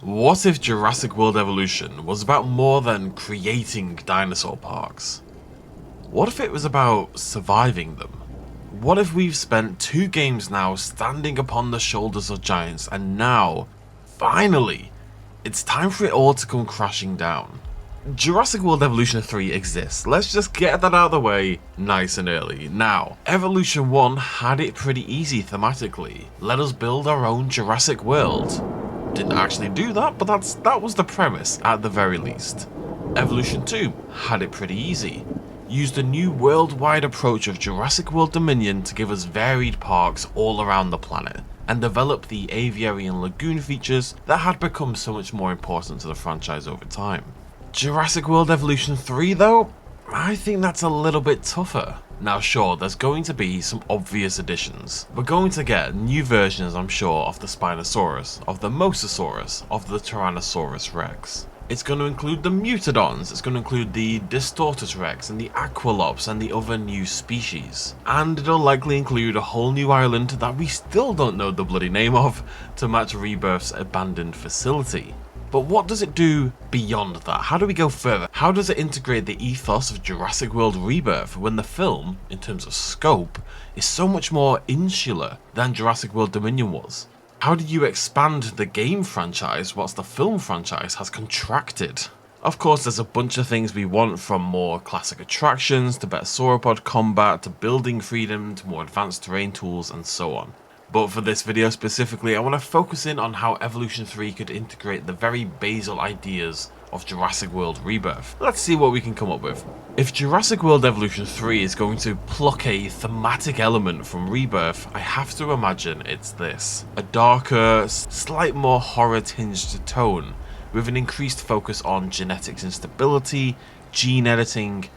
What if Jurassic World Evolution was about more than creating dinosaur parks? What if it was about surviving them? What if we've spent 2 games now standing upon the shoulders of giants and now, finally, it's time for it all to come crashing down? Jurassic World Evolution 3 exists, let's just get that out of the way nice and early. Now, Evolution 1 had it pretty easy thematically. Let us build our own Jurassic World. Didn't actually do that, but that was the premise at the very least. Evolution 2 had it pretty easy. Used a new worldwide approach of Jurassic World Dominion to give us varied parks all around the planet, and develop the aviary and lagoon features that had become so much more important to the franchise over time. Jurassic World Evolution 3 though, I think that's a little bit tougher. Now sure, there's going to be some obvious additions. We're going to get new versions, I'm sure, of the Spinosaurus, of the Mosasaurus, of the Tyrannosaurus Rex. It's going to include the Mutadons, it's going to include the Distortus Rex and the Aqualops and the other new species. And it'll likely include a whole new island that we still don't know the bloody name of to match Rebirth's abandoned facility. But what does it do beyond that? How do we go further? How does it integrate the ethos of Jurassic World Rebirth when the film, in terms of scope, is so much more insular than Jurassic World Dominion was? How do you expand the game franchise whilst the film franchise has contracted? Of course, there's a bunch of things we want, from more classic attractions to better sauropod combat to building freedom to more advanced terrain tools and so on. But for this video specifically, I want to focus in on how Evolution 3 could integrate the very basal ideas of Jurassic World Rebirth. Let's see what we can come up with. If Jurassic World Evolution 3 is going to pluck a thematic element from Rebirth, I have to imagine it's this. A darker, slight more horror-tinged tone, with an increased focus on genetics instability, gene editing,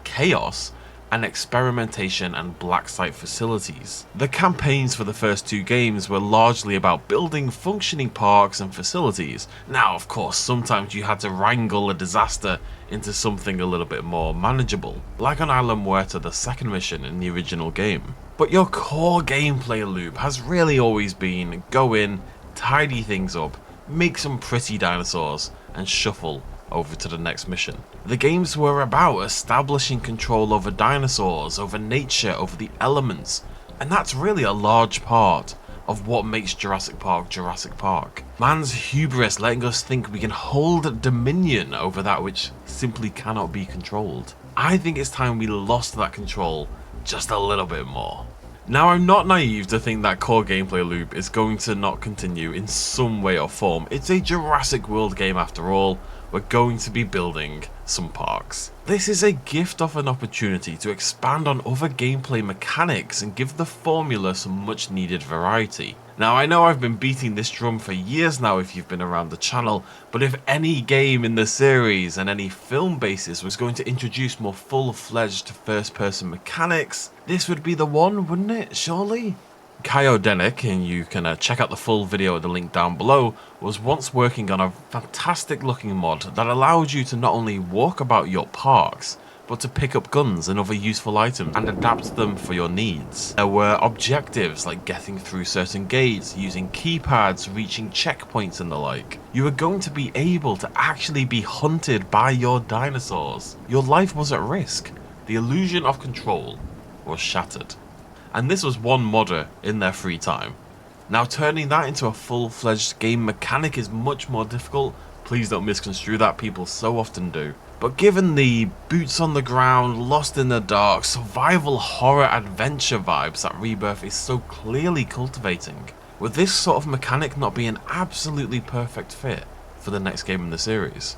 chaos, and experimentation and black site facilities. The campaigns for the first 2 games were largely about building functioning parks and facilities. Now, of course, sometimes you had to wrangle a disaster into something a little bit more manageable, like on Island Muerta, the second mission in the original game. But your core gameplay loop has really always been go in, tidy things up, make some pretty dinosaurs, and shuffle over to the next mission. The games were about establishing control over dinosaurs, over nature, over the elements, and that's really a large part of what makes Jurassic Park Jurassic Park. Man's hubris letting us think we can hold dominion over that which simply cannot be controlled. I think it's time we lost that control just a little bit more. Now, I'm not naive to think that core gameplay loop is going to not continue in some way or form. It's a Jurassic World game after all. We're going to be building some parks. This is a gift of an opportunity to expand on other gameplay mechanics and give the formula some much needed variety. Now, I know I've been beating this drum for years now if you've been around the channel, but if any game in the series and any film basis was going to introduce more full-fledged first-person mechanics, this would be the one, wouldn't it, surely? Kyodenic, and you can check out the full video at the link down below, was once working on a fantastic looking mod that allowed you to not only walk about your parks, but to pick up guns and other useful items and adapt them for your needs. There were objectives like getting through certain gates, using keypads, reaching checkpoints and the like. You were going to be able to actually be hunted by your dinosaurs. Your life was at risk. The illusion of control was shattered. And this was one modder in their free time. Now turning that into a full-fledged game mechanic is much more difficult. Please don't misconstrue that, people so often do. But given the boots on the ground, lost in the dark, survival horror adventure vibes that Rebirth is so clearly cultivating, would this sort of mechanic not be an absolutely perfect fit for the next game in the series?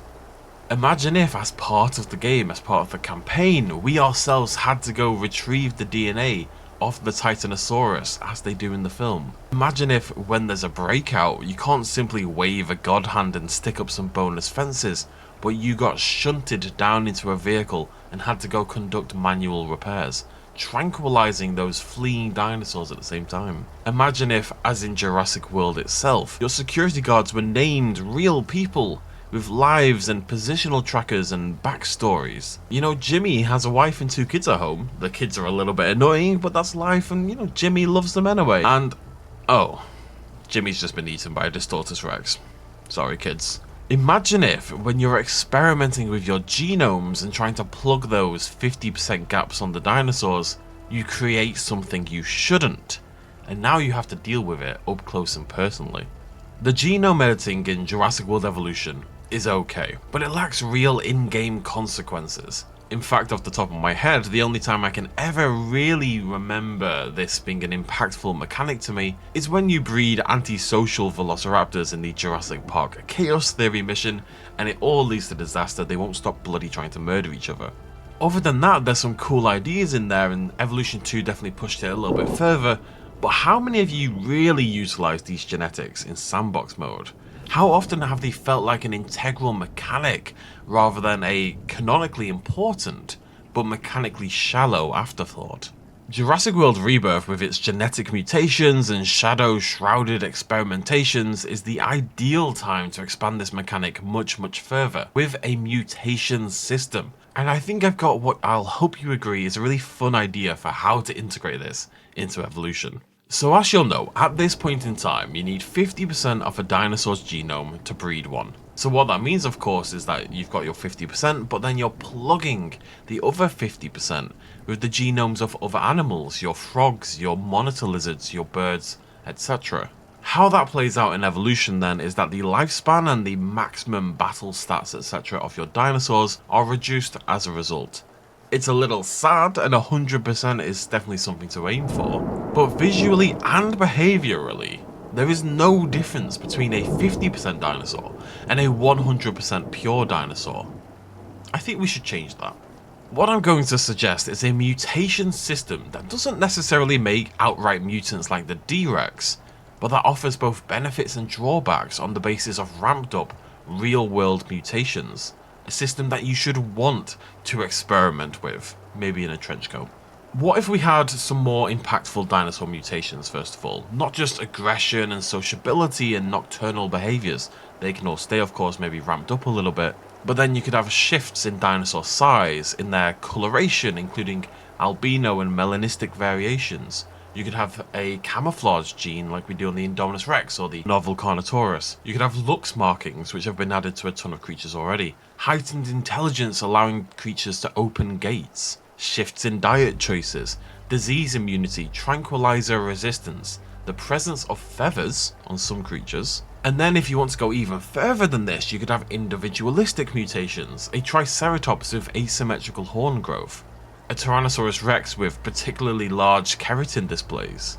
Imagine if, as part of the game, as part of the campaign, we ourselves had to go retrieve the DNA of the Titanosaurus as they do in the film. Imagine if, when there's a breakout, you can't simply wave a god hand and stick up some bonus fences, but you got shunted down into a vehicle and had to go conduct manual repairs, tranquilizing those fleeing dinosaurs at the same time. Imagine if, as in Jurassic World itself, your security guards were named real people with lives and positional trackers and backstories. You know, Jimmy has a wife and 2 kids at home. The kids are a little bit annoying, but that's life, and you know, Jimmy loves them anyway. And, oh, Jimmy's just been eaten by a Distortus Rex. Sorry kids. Imagine if, when you're experimenting with your genomes and trying to plug those 50% gaps on the dinosaurs, you create something you shouldn't, and now you have to deal with it up close and personally. The genome editing in Jurassic World Evolution is okay, but it lacks real in-game consequences. In fact, off the top of my head, the only time I can ever really remember this being an impactful mechanic to me is when you breed antisocial velociraptors in the Jurassic Park Chaos Theory mission, and it all leads to disaster. They won't stop bloody trying to murder each other. Other than that, there's some cool ideas in there, and Evolution 2 definitely pushed it a little bit further, but how many of you really utilize these genetics in sandbox mode? How often have they felt like an integral mechanic rather than a canonically important but mechanically shallow afterthought? Jurassic World Rebirth, with its genetic mutations and shadow-shrouded experimentations, is the ideal time to expand this mechanic much further with a mutation system. And I think I've got what I'll hope you agree is a really fun idea for how to integrate this into Evolution. So as you'll know, at this point in time, you need 50% of a dinosaur's genome to breed one. So what that means, of course, is that you've got your 50%, but then you're plugging the other 50% with the genomes of other animals, your frogs, your monitor lizards, your birds, etc. How that plays out in Evolution then is that the lifespan and the maximum battle stats, etc. of your dinosaurs are reduced as a result. It's a little sad, and 100% is definitely something to aim for, but visually and behaviourally, there is no difference between a 50% dinosaur and a 100% pure dinosaur. I think we should change that. What I'm going to suggest is a mutation system that doesn't necessarily make outright mutants like the D-Rex, but that offers both benefits and drawbacks on the basis of ramped up real-world mutations. A system that you should want to experiment with, maybe in a trench coat. What if we had some more impactful dinosaur mutations first of all? Not just aggression and sociability and nocturnal behaviours. They can all stay, of course, maybe ramped up a little bit. But then you could have shifts in dinosaur size, in their coloration, including albino and melanistic variations. You could have a camouflage gene like we do on the Indominus Rex or the novel Carnotaurus. You could have lux markings, which have been added to a ton of creatures already. Heightened intelligence allowing creatures to open gates. Shifts in diet choices. Disease immunity, tranquilizer resistance. The presence of feathers on some creatures. And then if you want to go even further than this, you could have individualistic mutations. A Triceratops with asymmetrical horn growth. A Tyrannosaurus Rex with particularly large keratin displays,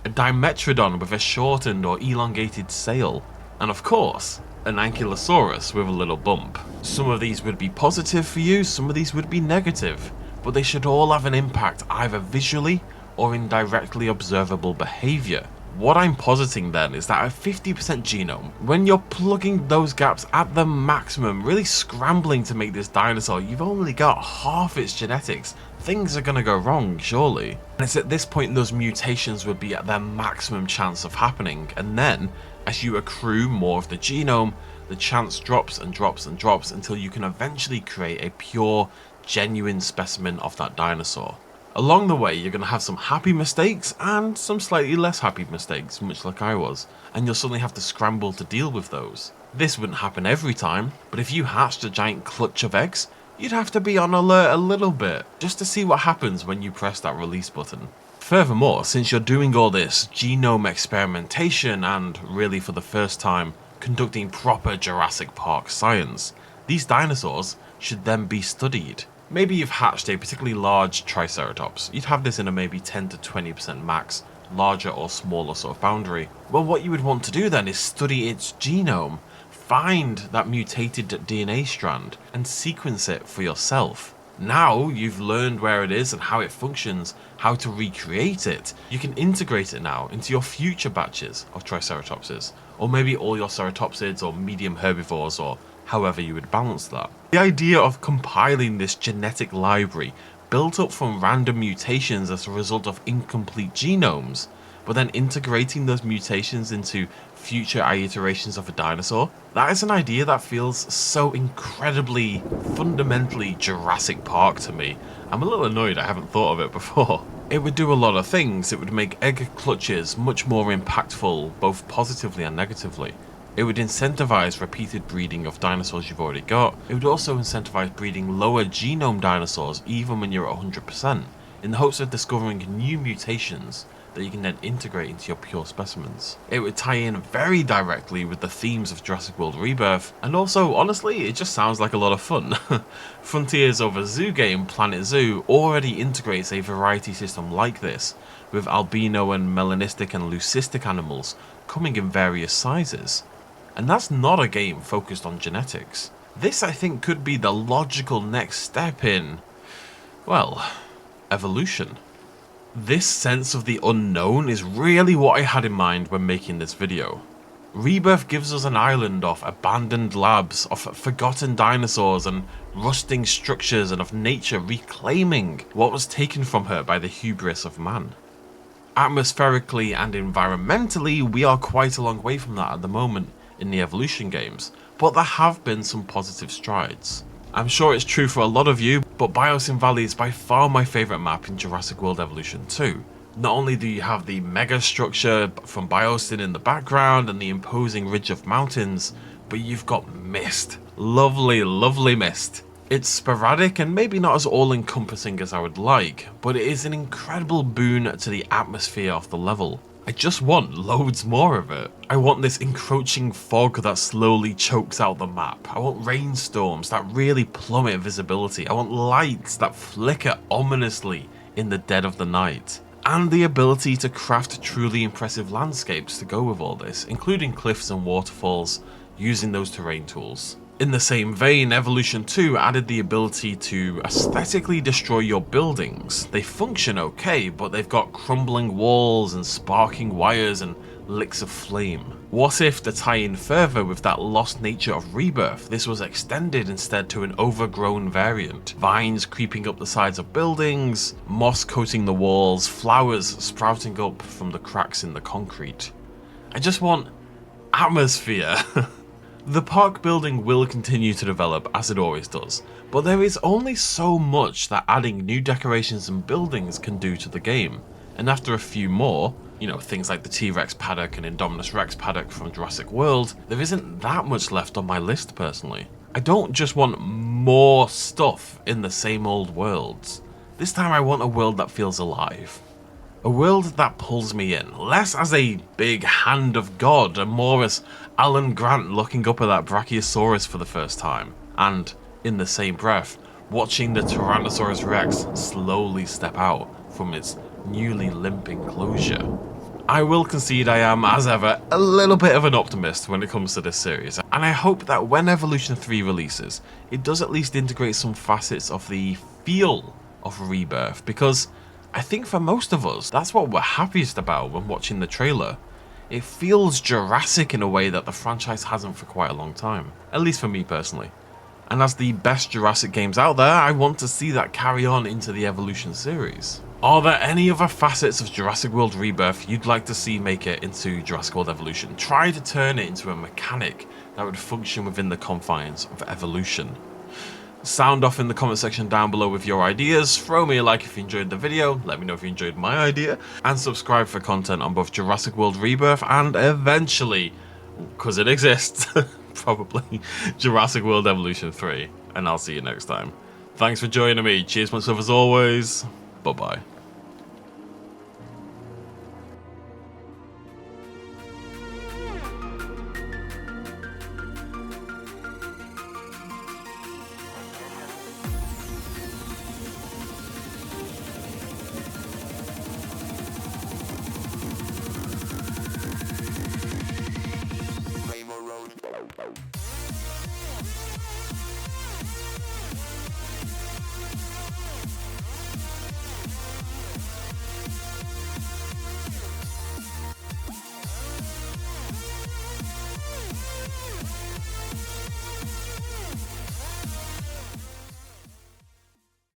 a Dimetrodon with a shortened or elongated sail, and of course, an Ankylosaurus with a little bump. Some of these would be positive for you, some of these would be negative, but they should all have an impact either visually or in directly observable behaviour. What I'm positing then is that a 50% genome, when you're plugging those gaps at the maximum, really scrambling to make this dinosaur, you've only got half its genetics. Things are going to go wrong, surely. And it's at this point those mutations would be at their maximum chance of happening, and then, as you accrue more of the genome, the chance drops and drops and drops until you can eventually create a pure, genuine specimen of that dinosaur. Along the way, you're going to have some happy mistakes and some slightly less happy mistakes, much like I was, and you'll suddenly have to scramble to deal with those. This wouldn't happen every time, but if you hatched a giant clutch of eggs, you'd have to be on alert a little bit, just to see what happens when you press that release button. Furthermore, since you're doing all this genome experimentation and, really for the first time, conducting proper Jurassic Park science, these dinosaurs should then be studied. Maybe you've hatched a particularly large Triceratops. You'd have this in a maybe 10 to 20% max, larger or smaller sort of boundary. Well, what you would want to do then is study its genome, find that mutated DNA strand, and sequence it for yourself. Now you've learned where it is and how it functions, how to recreate it, you can integrate it now into your future batches of Triceratopses, or maybe all your ceratopsids or medium herbivores, or however you would balance that. The idea of compiling this genetic library built up from random mutations as a result of incomplete genomes, but then integrating those mutations into future iterations of a dinosaur, that is an idea that feels so incredibly, fundamentally Jurassic Park to me. I'm a little annoyed I haven't thought of it before. It would do a lot of things. It would make egg clutches much more impactful, both positively and negatively. It would incentivize repeated breeding of dinosaurs you've already got. It would also incentivize breeding lower genome dinosaurs even when you're at 100%, in the hopes of discovering new mutations that you can then integrate into your pure specimens. It would tie in very directly with the themes of Jurassic World Rebirth, and also, honestly, it just sounds like a lot of fun. Frontiers over Zoo game Planet Zoo already integrates a variety system like this, with albino and melanistic and leucistic animals coming in various sizes. And that's not a game focused on genetics. This, I think, could be the logical next step in, well, evolution. This sense of the unknown is really what I had in mind when making this video. Rebirth gives us an island of abandoned labs, of forgotten dinosaurs and rusting structures, and of nature reclaiming what was taken from her by the hubris of man. Atmospherically and environmentally, we are quite a long way from that at the moment in the Evolution games, but there have been some positive strides. I'm sure it's true for a lot of you, but Biosyn Valley is by far my favourite map in Jurassic World Evolution 2. Not only do you have the mega structure from Biosyn in the background and the imposing ridge of mountains, but you've got mist. Lovely, lovely mist. It's sporadic and maybe not as all-encompassing as I would like, but it is an incredible boon to the atmosphere of the level. I just want loads more of it. I want this encroaching fog that slowly chokes out the map. I want rainstorms that really plummet visibility. I want lights that flicker ominously in the dead of the night. And the ability to craft truly impressive landscapes to go with all this, including cliffs and waterfalls, using those terrain tools. In the same vein, Evolution 2 added the ability to aesthetically destroy your buildings. They function okay, but they've got crumbling walls and sparking wires and licks of flame. What if, to tie in further with that lost nature of Rebirth, this was extended instead to an overgrown variant? Vines creeping up the sides of buildings, moss coating the walls, flowers sprouting up from the cracks in the concrete. I just want atmosphere. The park building will continue to develop as it always does, but there is only so much that adding new decorations and buildings can do to the game, and after a few more, things like the T-Rex paddock and Indominus Rex paddock from Jurassic World, there isn't that much left on my list personally. I don't just want more stuff in the same old worlds. This time I want a world that feels alive. A world that pulls me in, less as a big hand of God and more as Alan Grant looking up at that Brachiosaurus for the first time, and, in the same breath, watching the Tyrannosaurus Rex slowly step out from its newly limp enclosure. I will concede I am, as ever, a little bit of an optimist when it comes to this series, and I hope that when Evolution 3 releases, it does at least integrate some facets of the feel of Rebirth, because I think for most of us, that's what we're happiest about when watching the trailer. It feels Jurassic in a way that the franchise hasn't for quite a long time, at least for me personally. And as the best Jurassic games out there, I want to see that carry on into the Evolution series. Are there any other facets of Jurassic World Rebirth you'd like to see make it into Jurassic World Evolution? Try to turn it into a mechanic that would function within the confines of Evolution. Sound off in the comment section down below with your ideas, throw me a like if you enjoyed the video, let me know if you enjoyed my idea, and subscribe for content on both Jurassic World Rebirth and eventually, because it exists, probably Jurassic World Evolution 3. And I'll see you next time. Thanks for joining me, cheers much love as always, bye bye.